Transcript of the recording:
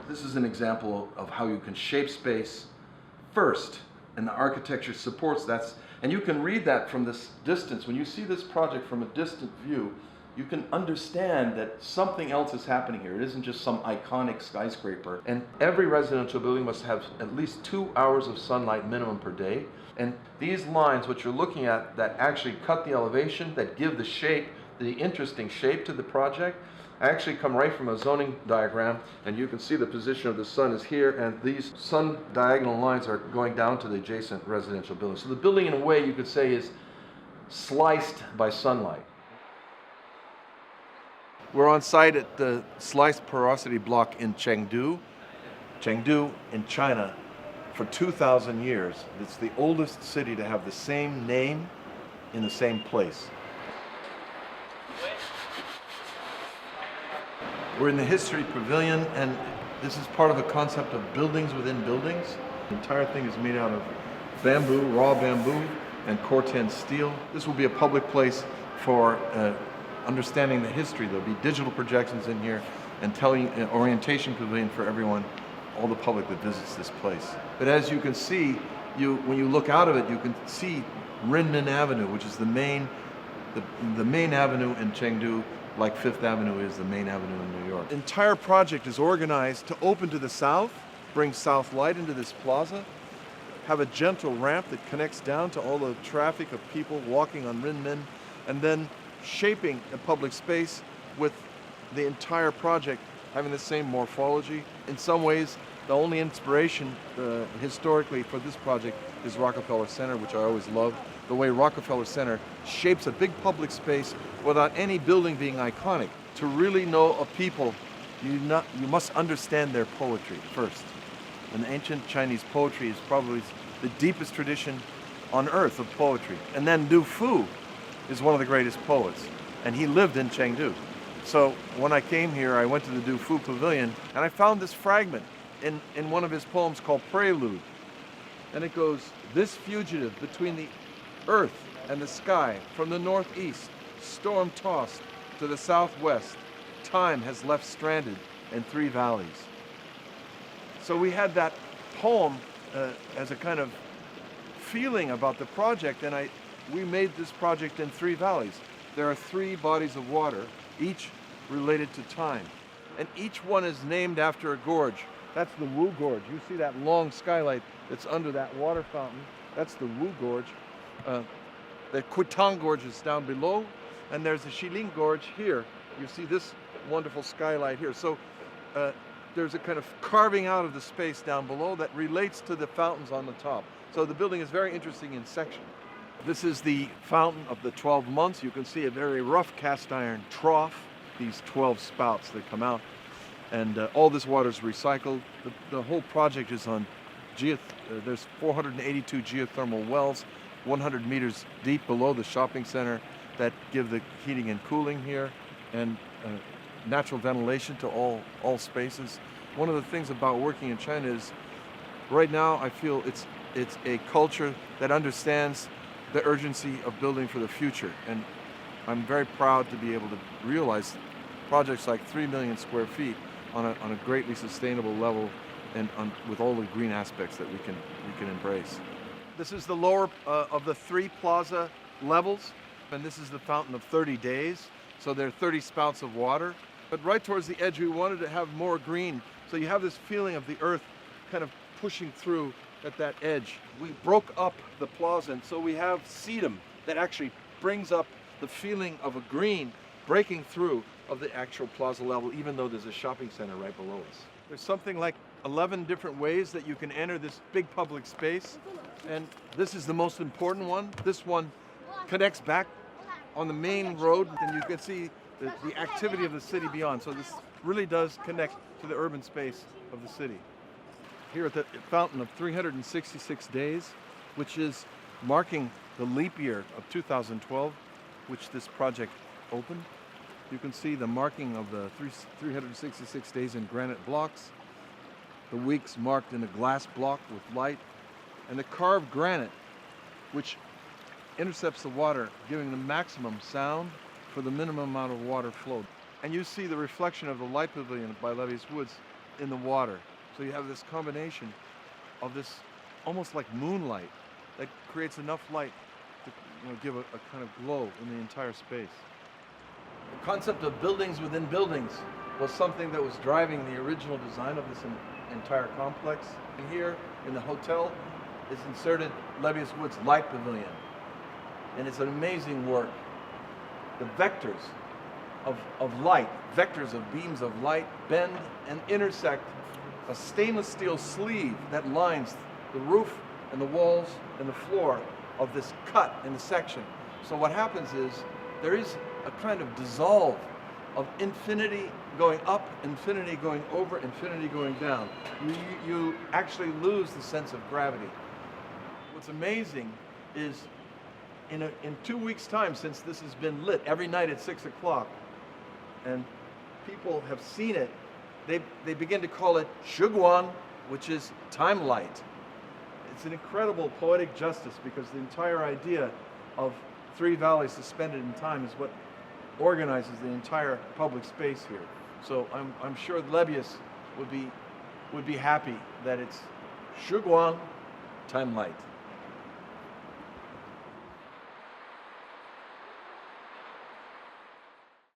This is an example of how you can shape space first, and the architecture supports that. And you can read that from this distance. When you see this project from a distant view, you can understand that something else is happening here. It isn't just some iconic skyscraper. And every residential building must have at least 2 hours of sunlight minimum per day. And these lines, what you're looking at, that actually cut the elevation, that give the shape, the interesting shape to the project, actually come right from a zoning diagram, and you can see the position of the sun is here, and these sun diagonal lines are going down to the adjacent residential building. So the building, in a way, you could say, is sliced by sunlight. We're on site at the sliced porosity block in Chengdu. Chengdu in China, for 2,000 years, it's the oldest city to have the same name in the same place. We're in the History Pavilion, and this is part of a concept of buildings within buildings. The entire thing is made out of bamboo, raw bamboo, and Corten steel. This will be a public place for understanding the history. There'll be digital projections in here and telling an orientation pavilion for everyone, all the public that visits this place. But as you can see, when you look out of it, you can see Renmin Avenue, which is the main avenue in Chengdu, like Fifth Avenue is the main avenue in New York. The entire project is organized to open to the south, bring south light into this plaza, have a gentle ramp that connects down to all the traffic of people walking on Renmin, and then shaping a public space with the entire project having the same morphology. In some ways, the only inspiration historically for this project is Rockefeller Center, which I always love. The way Rockefeller Center shapes a big public space without any building being iconic. To really know a people, you must understand their poetry first. And ancient Chinese poetry is probably the deepest tradition on earth of poetry. And then Du Fu is one of the greatest poets, and he lived in Chengdu. So when I came here, I went to the Du Fu Pavilion, and I found this fragment in one of his poems called Prelude. And it goes, "This fugitive between the earth and the sky, from the northeast, storm-tossed to the southwest, time has left stranded in 3 valleys." So we had that poem as a kind of feeling about the project, and we made this project in 3 valleys. There are 3 bodies of water, each related to time, and each one is named after a gorge. That's the Wu Gorge. You see that long skylight that's under that water fountain. That's the Wu Gorge. The Kutang Gorge is down below, and there's the Shilin Gorge here. You see this wonderful skylight here. So there's a kind of carving out of the space down below that relates to the fountains on the top. So the building is very interesting in section. This is the fountain of the 12 months. You can see a very rough cast iron trough, these 12 spouts that come out. And all this water is recycled. The whole project is on there's 482 geothermal wells, 100 meters deep below the shopping center that give the heating and cooling here, and natural ventilation to all spaces. One of the things about working in China is, right now I feel it's a culture that understands the urgency of building for the future, and I'm very proud to be able to realize projects like 3 million square feet on a greatly sustainable level, and with all the green aspects that we can embrace. This is the lower of the 3 plaza levels, and this is the fountain of 30 days. So there are 30 spouts of water. But right towards the edge, we wanted to have more green. So you have this feeling of the earth kind of pushing through at that edge. We broke up the plaza, and so we have sedum that actually brings up the feeling of a green breaking through of the actual plaza level, even though there's a shopping center right below us. There's something like 11 different ways that you can enter this big public space, and this is the most important one. This one connects back on the main road, and you can see the activity of the city beyond. So this really does connect to the urban space of the city. Here at the fountain of 366 days, which is marking the leap year of 2012, which this project opened. You can see the marking of the 366 days in granite blocks, the weeks marked in a glass block with light, and the carved granite, which intercepts the water, giving the maximum sound for the minimum amount of water flow. and you see the reflection of the light pavilion by Levius Woods in the water. So you have this combination of this almost like moonlight that creates enough light to give a kind of glow in the entire space. The concept of buildings within buildings was something that was driving the original design of this entire complex. And here in the hotel is inserted Levius Woods Light Pavilion. And it's an amazing work. The vectors of light, vectors of beams of light bend and intersect a stainless steel sleeve that lines the roof and the walls and the floor of this cut in the section. So what happens is there is a kind of dissolve of infinity going up, infinity going over, infinity going down. You actually lose the sense of gravity. What's amazing is in 2 weeks' time, since this has been lit every night at 6 o'clock, and people have seen it, they begin to call it Shuguan, which is time light. It's an incredible poetic justice because the entire idea of three valleys suspended in time is what organizes the entire public space here. So I'm sure Levius would be happy that it's Shuguan, time light.